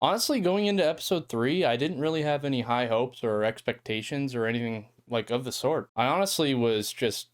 Honestly, going into episode 3, I didn't really have any high hopes or expectations or anything like of the sort. I honestly was just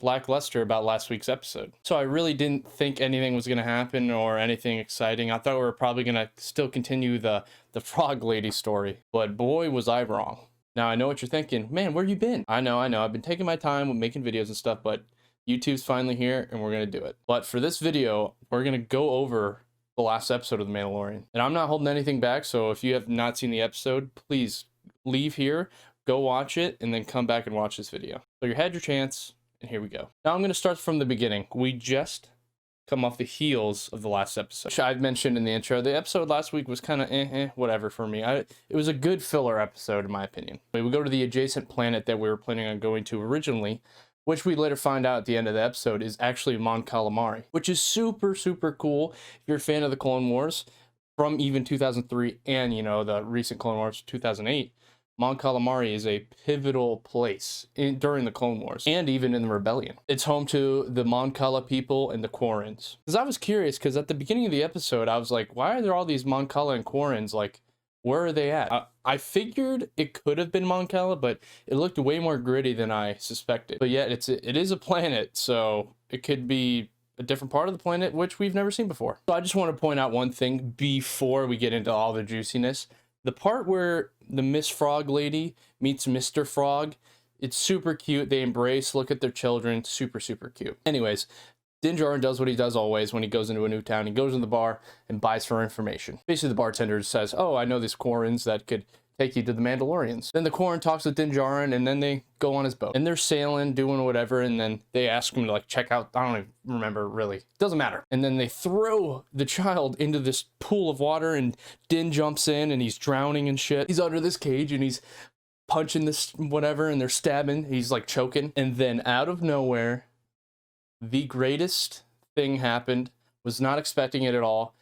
lackluster about last week's episode. So I really didn't think anything was going to happen or anything exciting. I thought we were probably going to still continue the frog lady story, but boy was I wrong. Now I know what you're thinking, man, where you been? I know, I've been taking my time with making videos and stuff, but YouTube's finally here and we're going to do it. But for this video, we're going to go over the last episode of The Mandalorian. And I'm not holding anything back, so if you have not seen the episode, please leave here, go watch it, and then come back and watch this video. So you had your chance, and here we go. Now I'm going to start from the beginning. We just come off the heels of the last episode, which I've mentioned in the intro. The episode last week was kind of whatever for me. It was a good filler episode, in my opinion. We go to the adjacent planet that we were planning on going to originally, which we later find out at the end of the episode is actually Mon Calamari, which is super, super cool if you're a fan of the Clone Wars from even 2003 and, you know, the recent Clone Wars 2008. Mon Calamari is a pivotal place during the Clone Wars and even in the Rebellion. It's home to the Mon Cala people and the Quarrens. Because I was curious, because at the beginning of the episode, I was like, why are there all these Mon Cala and Quarrens? Like, where are they at? I figured it could have been Mon Cala, but it looked way more gritty than I suspected. But yet, it is a planet, so it could be a different part of the planet, which we've never seen before. So I just want to point out one thing before we get into all the juiciness. The part where the Miss Frog lady meets Mr. Frog, it's super cute. They embrace, look at their children. Super, super cute. Anyways, Din Djarin does what he does always when he goes into a new town. He goes in the bar and buys for information. Basically, the bartender says, oh, I know these Quarrens that could take you to the Mandalorians. Then the Quarren talks with Din Djarin, and then they go on his boat. And they're sailing, doing whatever, and then they ask him to, like, check out, I don't even remember, really. Doesn't matter. And then they throw the child into this pool of water, and Din jumps in, and he's drowning and shit. He's under this cage, and he's punching this whatever, and they're stabbing. He's, like, choking. And then out of nowhere, the greatest thing happened. Was not expecting it at all.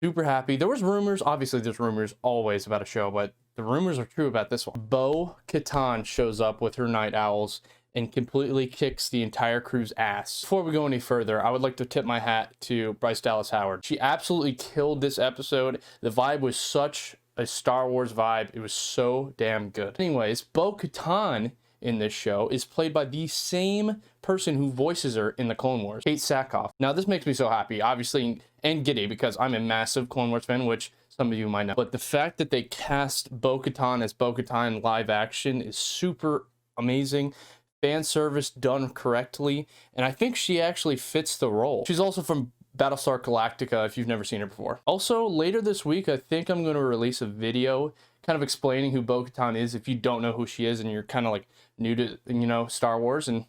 Super happy. There was rumors. Obviously, there's rumors always about a show, but the rumors are true about this one. Bo-Katan shows up with her night owls and completely kicks the entire crew's ass. Before we go any further, I would like to tip my hat to Bryce Dallas Howard. She absolutely killed this episode. The vibe was such a Star Wars vibe. It was so damn good. Anyways, Bo-Katan in this show is played by the same person who voices her in the Clone Wars, Kate Sackhoff. Now, this makes me so happy, obviously, and giddy, because I'm a massive Clone Wars fan, which some of you might know. But the fact that they cast Bo-Katan as Bo-Katan live action is super amazing. Fan service done correctly, and I think she actually fits the role. She's also from Battlestar Galactica, if you've never seen her before. Also, later this week, I think I'm going to release a video kind of explaining who Bo-Katan is if you don't know who she is and you're kind of like new to, you know, Star Wars and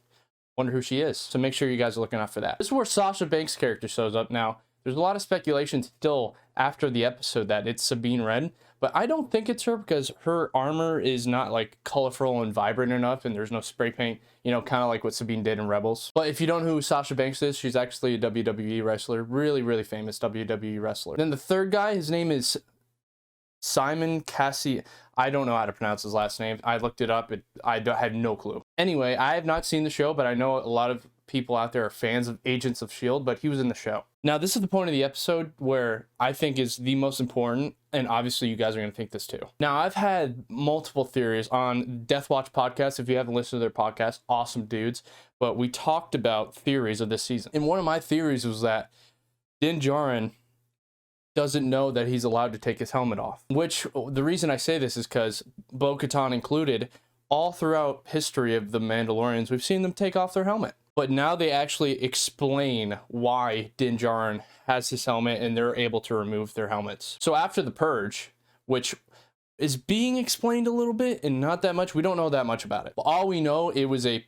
wonder who she is. So make sure you guys are looking out for that. This is where Sasha Banks' character shows up. Now, there's a lot of speculation still after the episode that it's Sabine Wren, but I don't think it's her because her armor is not like colorful and vibrant enough, and there's no spray paint, you know, kind of like what Sabine did in Rebels. But if you don't know who Sasha Banks is, she's actually a WWE wrestler, really, really famous WWE wrestler. Then the third guy, his name is Simon Cassie. I don't know how to pronounce his last name. I looked it up. I have no clue. Anyway, I have not seen the show, but I know a lot of people out there are fans of Agents of S.H.I.E.L.D., but he was in the show. Now, this is the point of the episode where I think is the most important, and obviously you guys are going to think this too. Now, I've had multiple theories on Death Watch podcast. If you haven't listened to their podcast, awesome dudes. But we talked about theories of this season. And one of my theories was that Din Djarin doesn't know that he's allowed to take his helmet off. Which, the reason I say this is because Bo-Katan included, all throughout history of the Mandalorians, we've seen them take off their helmet. But now they actually explain why Din Djarin has his helmet and they're able to remove their helmets. So after the Purge, which is being explained a little bit and not that much, we don't know that much about it. But all we know, it was a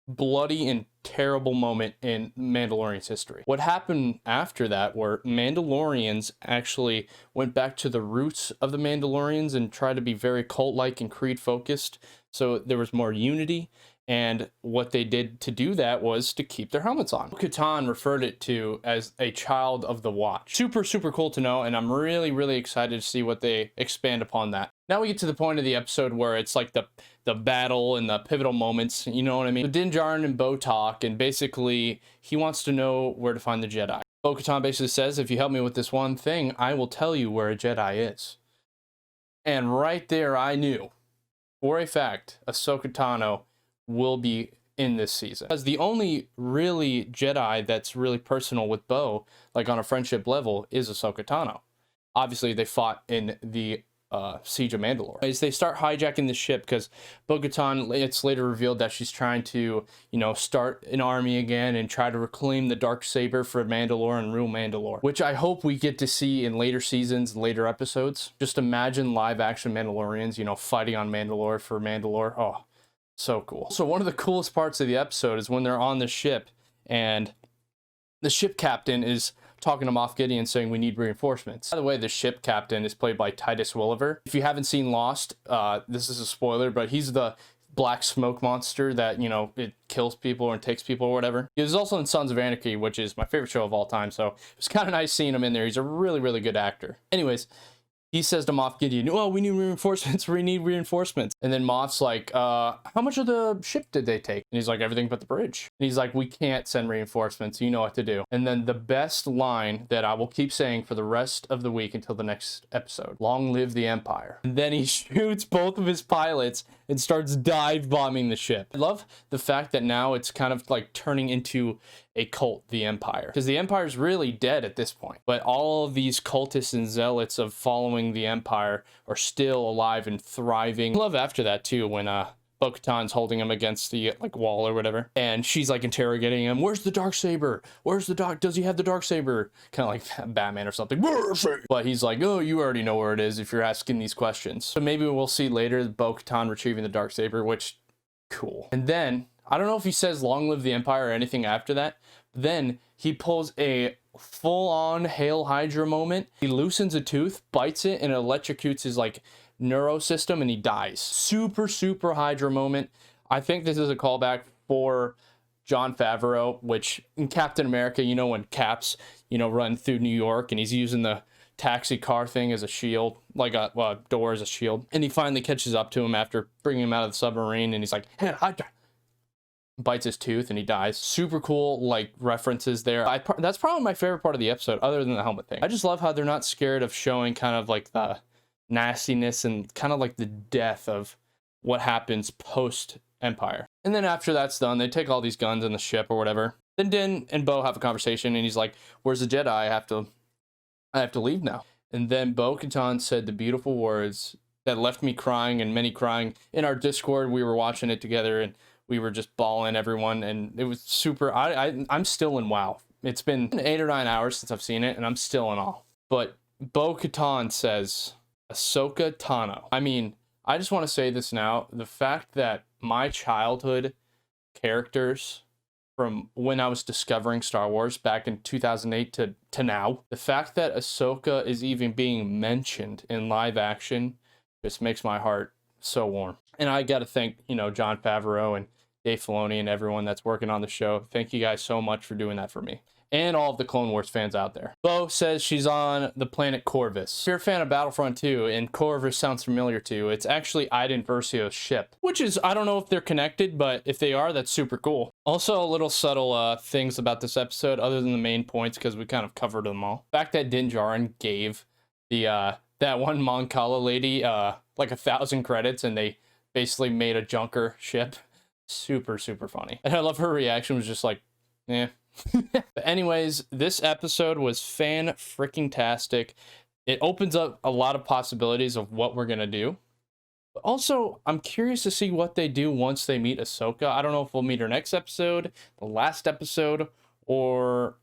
bloody and terrible moment in Mandalorian's history. What happened after that were Mandalorians actually went back to the roots of the Mandalorians and tried to be very cult-like and Creed-focused. So there was more unity. And what they did to do that was to keep their helmets on. Katan referred it to as a child of the watch. Super, super cool to know, and I'm really, really excited to see what they expand upon that. Now we get to the point of the episode where it's like the battle and the pivotal moments, you know what I mean? So Din Djarin and Bo talk, and basically he wants to know where to find the Jedi. Bo-Katan basically says, if you help me with this one thing, I will tell you where a Jedi is. And right there, I knew for a fact Ahsoka Tano will be in this season. Because the only really Jedi that's really personal with Bo, like on a friendship level, is Ahsoka Tano. Obviously, they fought in the Siege of Mandalore. As they start hijacking the ship, because Bo-Katan, it's later revealed that she's trying to, start an army again and try to reclaim the Darksaber for Mandalore and rule Mandalore, which I hope we get to see in later seasons, later episodes. Just imagine live action Mandalorians, fighting on Mandalore for Mandalore. Oh, so cool. So one of the coolest parts of the episode is when they're on the ship and the ship captain is talking to Moff Gideon saying we need reinforcements. By the way, the ship captain is played by Titus Welliver. If you haven't seen Lost, this is a spoiler, but he's the black smoke monster that, it kills people and takes people or whatever. He was also in Sons of Anarchy, which is my favorite show of all time, so it was kind of nice seeing him in there. He's a really, really good actor. Anyways, he says to Moff Gideon, oh, we need reinforcements, we need reinforcements. And then Moff's like, how much of the ship did they take? And he's like, everything but the bridge. And he's like, we can't send reinforcements, you know what to do. And then the best line that I will keep saying for the rest of the week until the next episode, long live the Empire. And then he shoots both of his pilots and starts dive bombing the ship. I love the fact that now it's kind of like turning into a cult, the Empire, because the Empire is really dead at this point, but all of these cultists and zealots of following the Empire are still alive and thriving. I love after that too, when Bo-Katan's holding him against the wall or whatever, and she's like interrogating him, where's the Darksaber, does he have the Darksaber, kind of like Batman or something. But he's like, oh, you already know where it is if you're asking these questions. So maybe we'll see later Bo-Katan retrieving the Darksaber, which cool. And then I don't know if he says long live the Empire or anything after that. Then he pulls a full-on Hail Hydra moment. He loosens a tooth, bites it, and it electrocutes his neuro system, and he dies. Super, super Hydra moment. I think this is a callback for Jon Favreau, which in Captain America, when Cap's, run through New York, and he's using the taxi car thing as a shield, like a door as a shield. And he finally catches up to him after bringing him out of the submarine, and he's like, hey, Hydra. Bites his tooth and he dies. Super cool references there. That's probably my favorite part of the episode, other than the helmet thing. I just love how they're not scared of showing kind of the nastiness and kind of the death of what happens post Empire. And then after that's done, they take all these guns in the ship or whatever. Then Din and Bo have a conversation, and he's like, where's the Jedi? I have to leave now. And then Bo-Katan said the beautiful words that left me crying and many crying. In our Discord, we were watching it together, and we were just bawling, everyone, and it was super. I'm still in wow. It's been 8 or 9 hours since I've seen it, and I'm still in awe. But Bo-Katan says, Ahsoka Tano. I mean, I just want to say this now. The fact that my childhood characters from when I was discovering Star Wars back in 2008 to now, the fact that Ahsoka is even being mentioned in live action just makes my heart so warm. And I got to thank, Jon Favreau and Dave Filoni and everyone that's working on the show. Thank you guys so much for doing that for me. And all of the Clone Wars fans out there. Bo says she's on the planet Corvus. If you're a fan of Battlefront 2, and Corvus sounds familiar to, it's actually Iden Versio's ship. Which is, I don't know if they're connected, but if they are, that's super cool. Also, a little subtle things about this episode, other than the main points, because we kind of covered them all. The fact that Din Djarin gave the that one Mon Cala lady 1,000 credits, and they basically made a junker ship. Super, super funny. And I love her reaction was just like, eh. But anyways, this episode was fan-freaking-tastic. It opens up a lot of possibilities of what we're going to do. But also, I'm curious to see what they do once they meet Ahsoka. I don't know if we'll meet her next episode, the last episode, or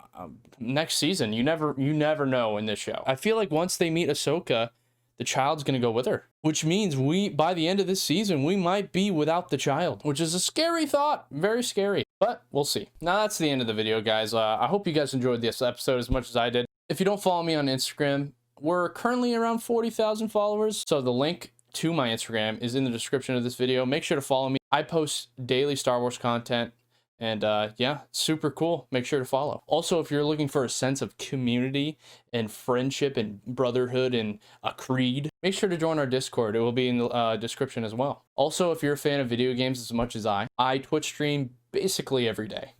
next season. You never know in this show. I feel like once they meet Ahsoka, the child's going to go with her, which means by the end of this season, we might be without the child, which is a scary thought. Very scary, but we'll see. Now that's the end of the video, guys. I hope you guys enjoyed this episode as much as I did. If you don't follow me on Instagram, we're currently around 40,000 followers. So the link to my Instagram is in the description of this video. Make sure to follow me. I post daily Star Wars content. And yeah, super cool. Make sure to follow. Also, if you're looking for a sense of community and friendship and brotherhood and a creed, make sure to join our Discord. It will be in the description as well. Also, if you're a fan of video games as much as I Twitch stream basically every day.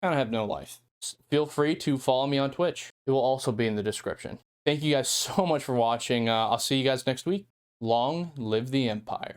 I kind of have no life. feel free to follow me on Twitch. It will also be in the description. Thank you guys so much for watching. I'll see you guys next week. Long live the Empire.